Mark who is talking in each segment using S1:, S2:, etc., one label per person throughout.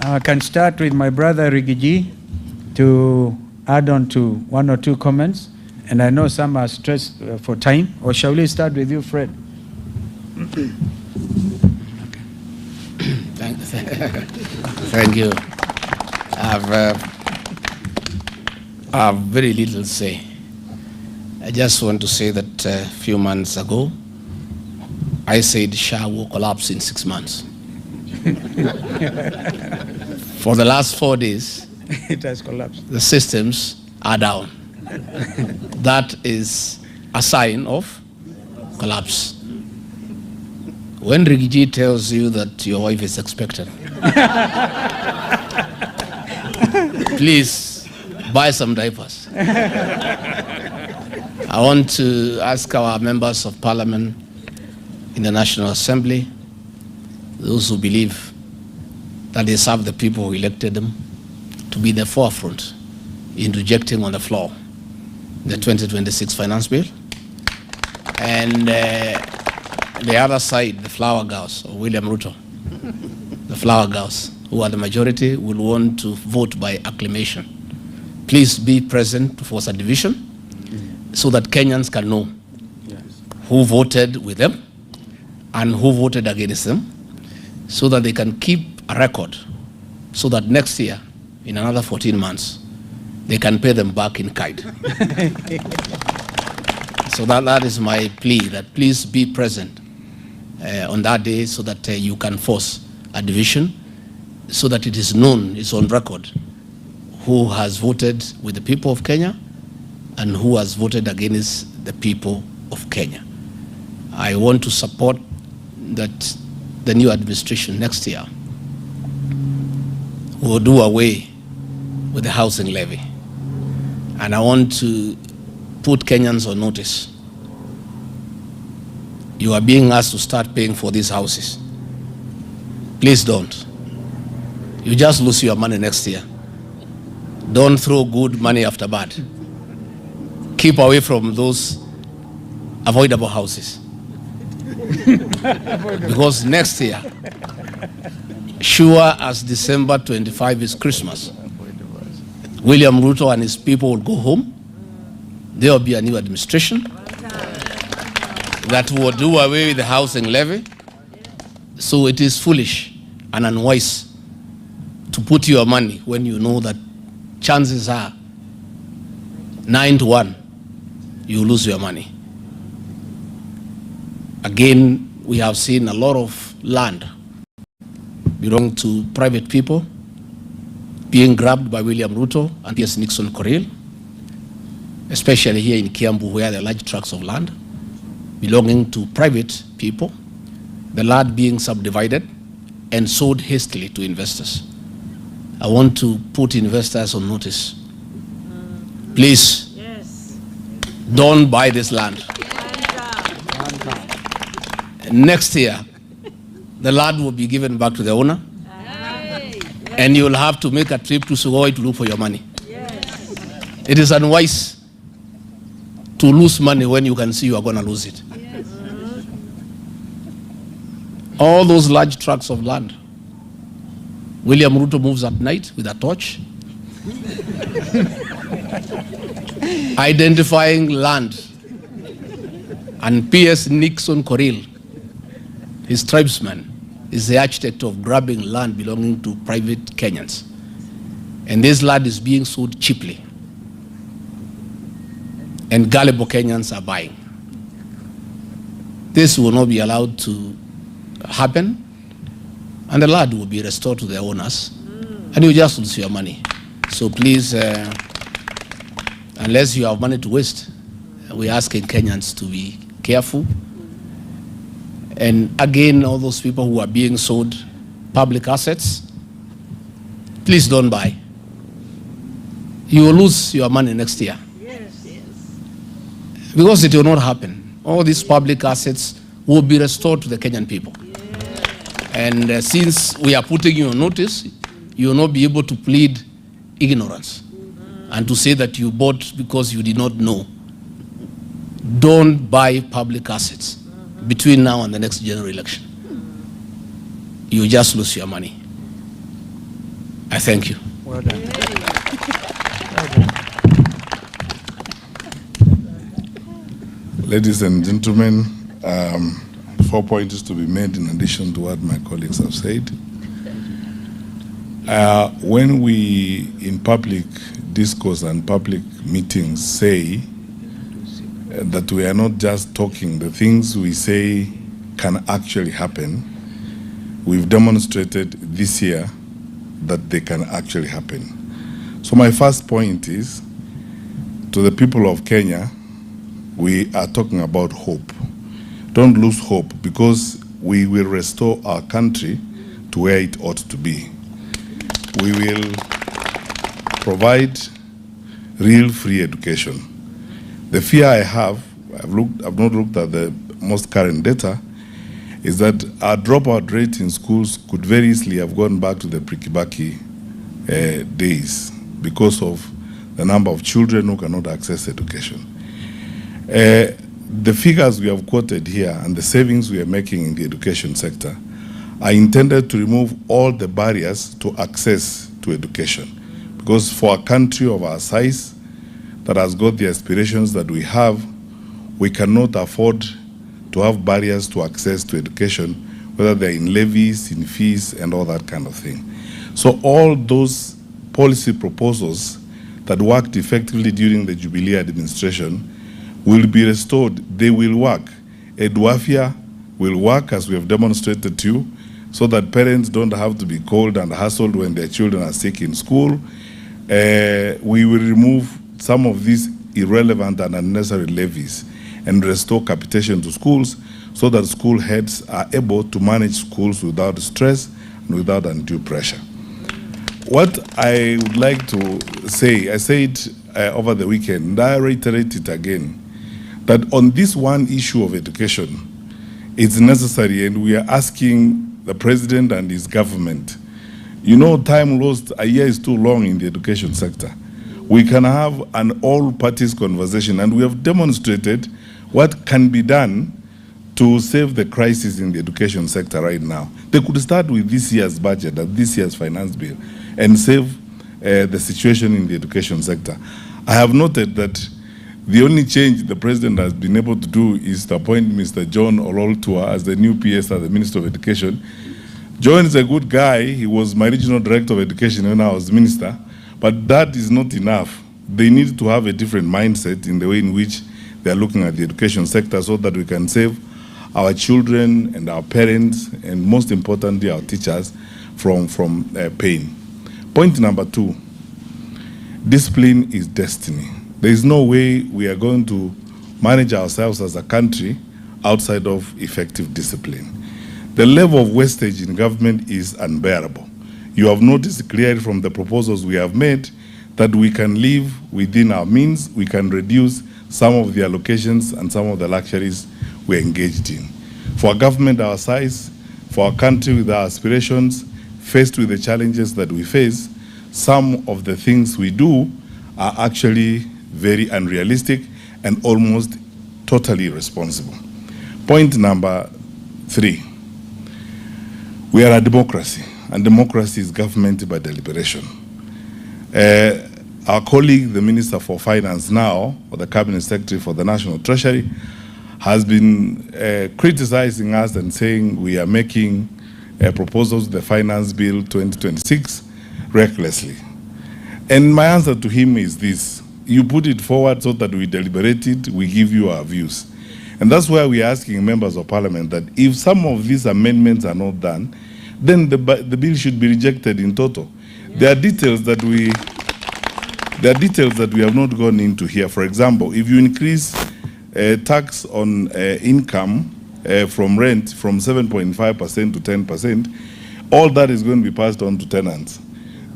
S1: I can start with my brother Rigiji to add on to one or two comments. And I know some are stressed for time. Or shall we start with you, Fred?
S2: Thank you. I have very little to say. I just want to say that a few months ago, I said SHA will collapse in 6 months. For the last 4 days,
S1: it has collapsed.
S2: The systems are down. That is a sign of collapse. When Rigiji tells you that your wife is expectant, please buy some diapers. I want to ask our members of parliament in the National Assembly, those who believe that they serve the people who elected them, to be in the forefront in rejecting on the floor the 2026 finance bill. And the other side, the flower girls, or William Ruto, the flower girls, who are the majority, will want to vote by acclamation. Please be present to force a division so that Kenyans can know who voted with them and who voted against them, so that they can keep a record, so that next year, in another 14 months, they can pay them back in kind. So that is my plea, that please be present on that day so that you can force a division, so that it is known, it's on record, who has voted with the people of Kenya and who has voted against the people of Kenya. I want to support that the new administration next year will do away with the housing levy. And I want to put Kenyans on notice. You are being asked to start paying for these houses. Please don't. You just lose your money next year. Don't throw good money after bad. Keep away from those avoidable houses. Because next year, sure as December 25 is Christmas, William Ruto and his people will go home. There will be a new administration that will do away with the housing levy. So it is foolish and unwise to put your money when you know that chances are 9 to 1 you lose your money. Again, we have seen a lot of land belonging to private people being grabbed by William Ruto and P.S. Nixon Korir, especially here in Kiambu, where there are large tracts of land belonging to private people, the land being subdivided and sold hastily to investors. I want to put investors on notice. Please, don't buy this land. Next year, the land will be given back to the owner, and you will have to make a trip to Sugoi to look for your money. It is unwise to lose money when you can see you are going to lose it. All those large tracts of land, William Ruto moves at night with a torch, identifying land, and P.S. Nixon Korir, his tribesman, is the architect of grabbing land belonging to private Kenyans. And this land is being sold cheaply. And gullible Kenyans are buying. This will not be allowed to happen, and the land will be restored to the owners, and you just lose your money. So please, unless you have money to waste, we're asking Kenyans to be careful. And again, all those people who are being sold public assets, please don't buy. You will lose your money next year. Because it will not happen. All these public assets will be restored to the Kenyan people. And since we are putting you on notice, you will not be able to plead ignorance and to say that you bought because you did not know. Don't buy public assets between now and the next general election. You just lose your money. I thank you.
S1: Well done.
S3: Ladies and gentlemen, 4 points to be made in addition to what my colleagues have said. When we, in public discourse and public meetings, say that we are not just talking, the things we say can actually happen, we've demonstrated this year that they can actually happen. So my first point is, to the people of Kenya, we are talking about hope. Don't lose hope, because we will restore our country to where it ought to be. We will provide real free education. The fear I have, I've not looked at the most current data, is that our dropout rate in schools could very easily have gone back to the pre-Kibaki days because of the number of children who cannot access education. The figures we have quoted here and the savings we are making in the education sector are intended to remove all the barriers to access to education. Because for a country of our size that has got the aspirations that we have, we cannot afford to have barriers to access to education, whether they're in levies, in fees, and all that kind of thing. So all those policy proposals that worked effectively during the Jubilee administration will be restored. They will work. Eduafia will work, as we have demonstrated to you, so that parents don't have to be called and hassled when their children are sick in school. We will remove some of these irrelevant and unnecessary levies and restore capitation to schools so that school heads are able to manage schools without stress and without undue pressure. What I would like to say, I said over the weekend, and I reiterate it again, that on this one issue of education, it's necessary, and we are asking the president and his government. You know, time lost, a year is too long in the education sector. We can have an all-parties conversation, and we have demonstrated what can be done to save the crisis in the education sector right now. They could start with this year's budget, this year's finance bill, and save the situation in the education sector. I have noted that the only change the president has been able to do is to appoint Mr. John Ololtua as the new PS as the Minister of Education. John is a good guy. He was my regional director of education when I was minister, but that is not enough. They need to have a different mindset in the way in which they are looking at the education sector so that we can save our children and our parents, and most importantly, our teachers from pain. Point number 2, discipline is destiny. There is no way we are going to manage ourselves as a country outside of effective discipline. The level of wastage in government is unbearable. You have noticed clearly from the proposals we have made that we can live within our means, we can reduce some of the allocations and some of the luxuries we're engaged in. For a government our size, for a country with our aspirations, faced with the challenges that we face, some of the things we do are actually very unrealistic and almost totally irresponsible. Point number 3, we are a democracy, and democracy is government by deliberation. Our colleague, the Minister for Finance now, or the Cabinet Secretary for the National Treasury, has been criticizing us and saying we are making proposals to the Finance Bill 2026 recklessly. And my answer to him is this: you put it forward so that we deliberate it, we give you our views. And that's why we are asking members of parliament that if some of these amendments are not done, then the bill should be rejected in total. There are details that we have not gone into here. For example, if you increase tax on income from rent from 7.5% to 10%, all that is going to be passed on to tenants.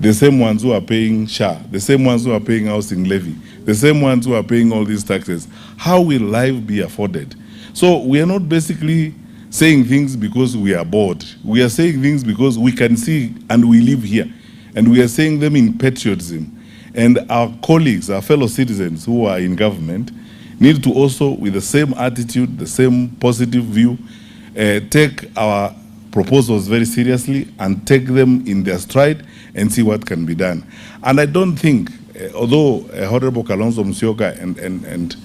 S3: The same ones who are paying SHA, the same ones who are paying housing levy, the same ones who are paying all these taxes. How will life be afforded? So we are not basically saying things because we are bored. We are saying things because we can see and we live here. And we are saying them in patriotism. And our colleagues, our fellow citizens who are in government, need to also, with the same attitude, the same positive view, take our proposals very seriously and take them in their stride and see what can be done. And I don't think, although Honorable Kalonzo Musyoka and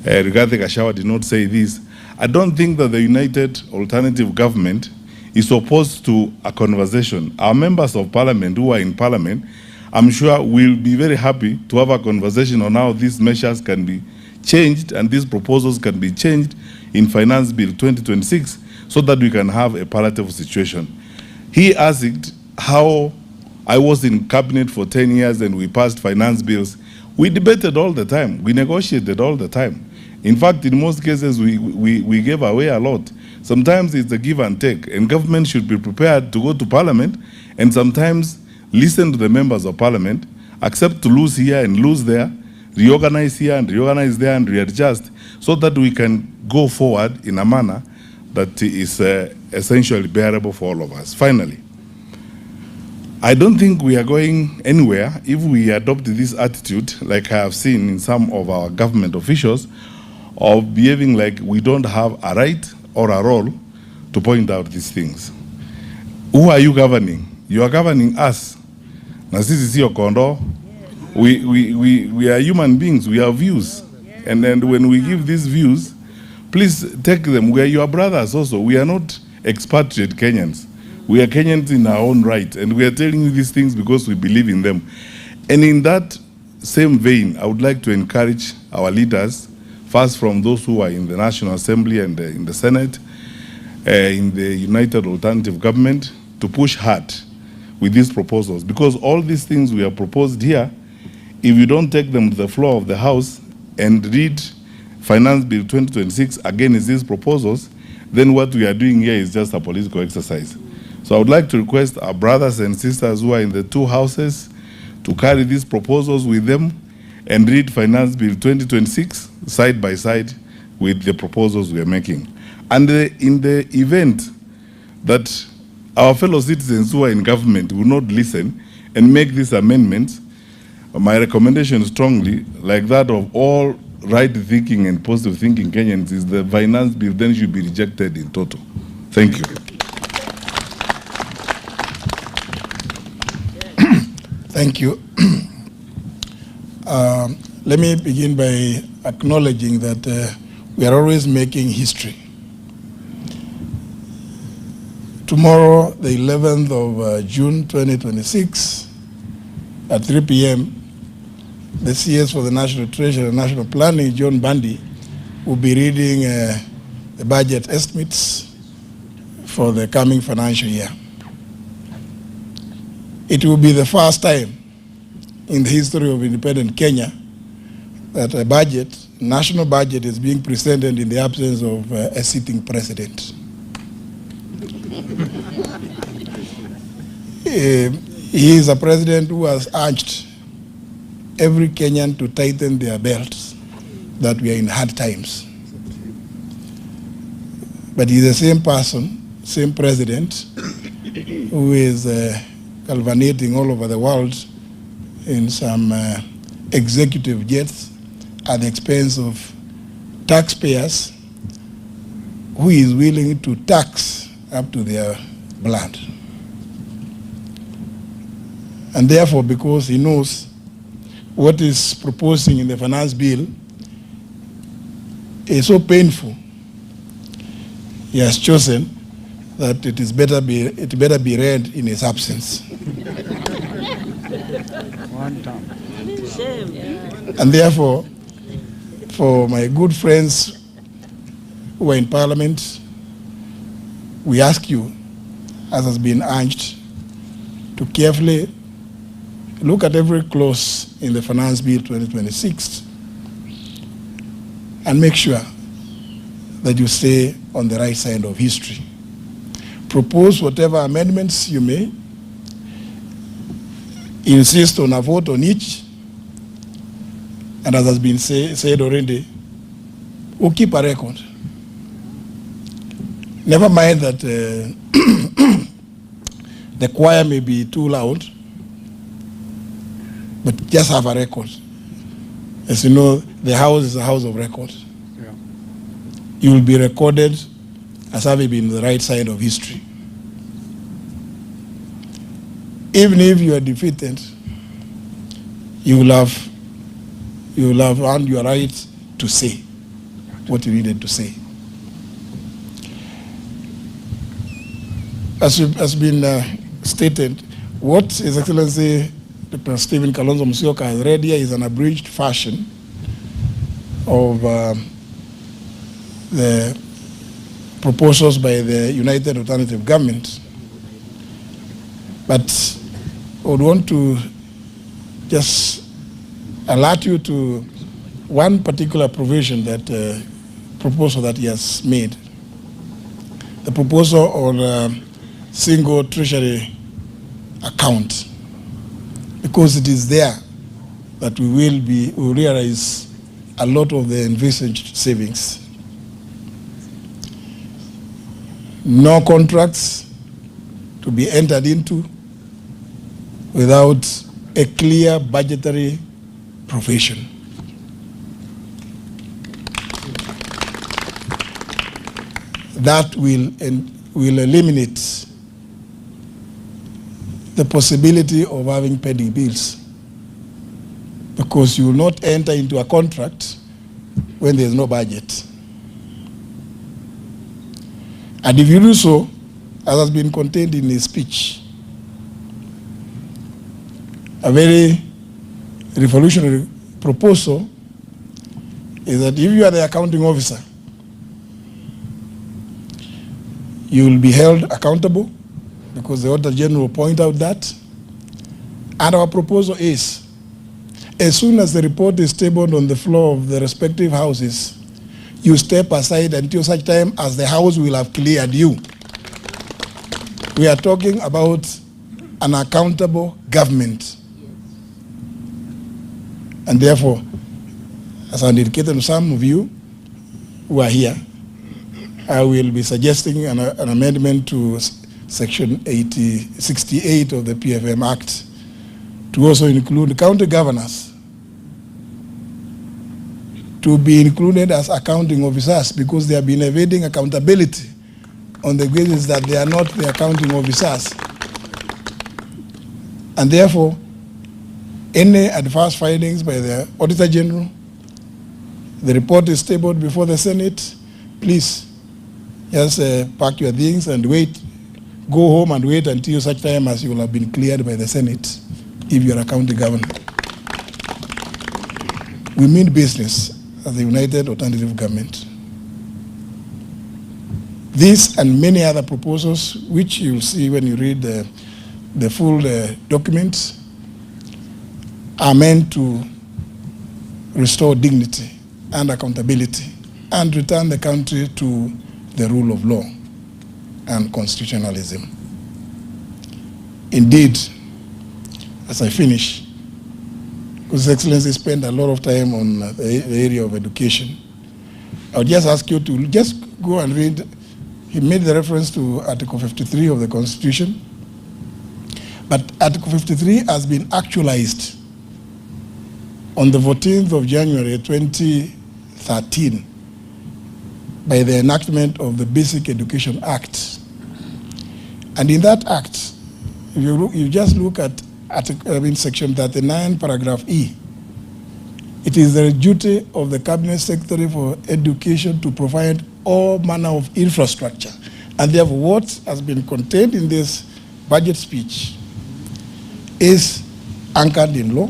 S3: Rigathi Gachagua did not say this, I don't think that the United Alternative Government is opposed to a conversation. Our members of parliament who are in parliament, I'm sure will be very happy to have a conversation on how these measures can be changed and these proposals can be changed in Finance Bill 2026 so that we can have a palliative situation. He asked how I was in cabinet for 10 years and we passed finance bills. We debated all the time. We negotiated all the time. In fact, in most cases, we gave away a lot. Sometimes it's a give and take, and government should be prepared to go to parliament and sometimes listen to the members of parliament, accept to lose here and lose there, reorganize here and reorganize there and readjust so that we can go forward in a manner that is essentially bearable for all of us. Finally, I don't think we are going anywhere if we adopt this attitude, like I have seen in some of our government officials, of behaving like we don't have a right or a role to point out these things. Who are you governing? You are governing us. Na sisi sio kondoo. We are human beings. We have views. And then when we give these views, please take them. We are your brothers also. We are not expatriate Kenyans. We are Kenyans in our own right. And we are telling you these things because we believe in them. And in that same vein, I would like to encourage our leaders, first from those who are in the National Assembly and in the Senate, in the United Alternative Government, to push hard with these proposals. Because all these things we have proposed here, if you don't take them to the floor of the House and read Finance Bill 2026 against these proposals, then what we are doing here is just a political exercise. So I would like to request our brothers and sisters who are in the two houses to carry these proposals with them and read Finance Bill 2026 side by side with the proposals we are making. And in the event that our fellow citizens who are in government will not listen and make these amendments, my recommendation strongly, like that of all right-thinking and positive-thinking Kenyans, is the Finance Bill then should be rejected in total. Thank you.
S4: Thank you. Let me begin by acknowledging that we are always making history. Tomorrow, the 11th of June 2026, at 3 p.m., the CS for the National Treasury and National Planning, John Bundy, will be reading the budget estimates for the coming financial year. It will be the first time in the history of independent Kenya that a budget, national budget, is being presented in the absence of a sitting president. He is a president who has urged every Kenyan to tighten their belts, that we are in hard times. But he's the same person, same president, who is galvanizing all over the world in some executive jets at the expense of taxpayers, who is willing to tax up to their blood. And therefore, because he knows what is proposing in the finance bill is so painful, he has chosen that it better be read in his absence. And therefore, for my good friends who are in Parliament, we ask you, as has been urged, to carefully look at every clause in the Finance Bill 2026 and make sure that you stay on the right side of history. Propose whatever amendments you may. Insist on a vote on each. And as has been said already, we'll keep a record. Never mind that the choir may be too loud, but just have a record. As you know, the house is a house of record. Yeah. You will be recorded as having been the right side of history. even if you are defeated, you will have earned your right to say what you needed to say. As has been stated, what His Excellency Dr. Stephen Kalonzo Musyoka has read here is an abridged version of the proposals by the United Alternative Government. But I would want to just alert you to one particular provision, that proposal that he has made. The proposal on single treasury account, because it is there that we will realize a lot of the envisaged savings. No contracts to be entered into without a clear budgetary provision. That will eliminate the possibility of having pending bills, because you will not enter into a contract when there is no budget. And if you do so, as has been contained in his speech, a very revolutionary proposal is that if you are the accounting officer, you will be held accountable, because the Auditor General will point out that. And our proposal is, as soon as the report is tabled on the floor of the respective houses, you step aside until such time as the House will have cleared you. We are talking about an accountable government. And therefore, as I indicated to some of you who are here, I will be suggesting an amendment to Section 68 of the PFM Act to also include county governors to be included as accounting officers, because they have been evading accountability on the basis that they are not the accounting officers. And therefore, any adverse findings by the Auditor General, the report is tabled before the Senate, please just pack your things and wait. Go home and wait until such time as you will have been cleared by the Senate if you are a county governor. We mean business as the United Alternative Government. This and many other proposals, which you'll see when you read the full documents, are meant to restore dignity and accountability and return the country to the rule of law and constitutionalism. Indeed, as I finish, His Excellency spent a lot of time on the area of education. I would just ask you to just go and read. He made the reference to Article 53 of the Constitution, but Article 53 has been actualized on the 14th of January 2013 by the enactment of the Basic Education Act. And in that act, if you just look at Section 39, paragraph E, it is the duty of the Cabinet Secretary for Education to provide all manner of infrastructure. And therefore, what has been contained in this budget speech is anchored in law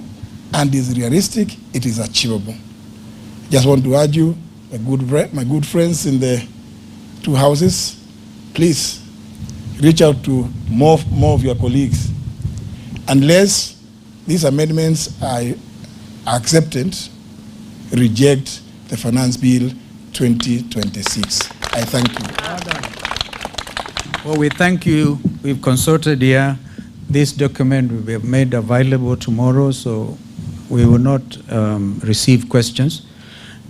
S4: and is realistic, it is achievable. Just want to urge you, my good friends in the two houses, please reach out to more of your colleagues. Unless these amendments are accepted, reject the Finance Bill 2026. I thank you.
S1: Well, we thank you. We've consulted here. This document will be made available tomorrow, so we will not receive questions.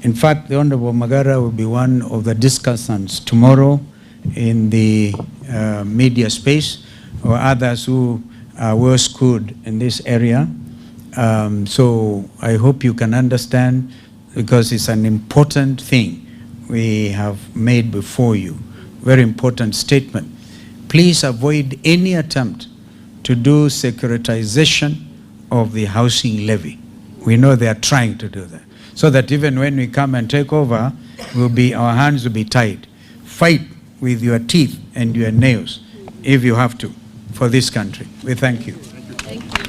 S1: In fact, the Honorable Magara will be one of the discussants tomorrow in the media space, or others who are well schooled in this area. So I hope you can understand, because it's an important thing we have made before you. Very important statement. Please avoid any attempt to do securitization of the housing levy. We know they are trying to do that. So that even when we come and take over, our hands will be tied. Fight with your teeth and your nails, if you have to, for this country. We thank you.
S5: Thank you.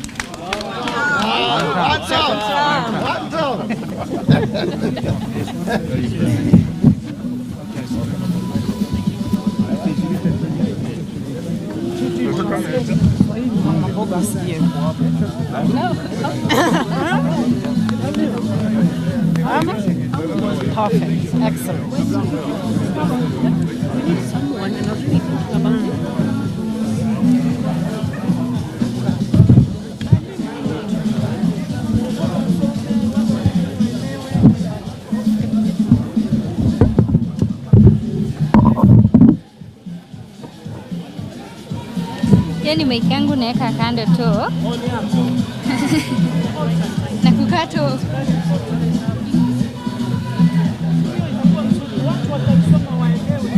S6: Perfect. Excellent.
S5: We need someone and other people to come on.
S7: Yani mic yangu naeka kando tu na kukaa tu.
S6: Watu wataisoma waelewe.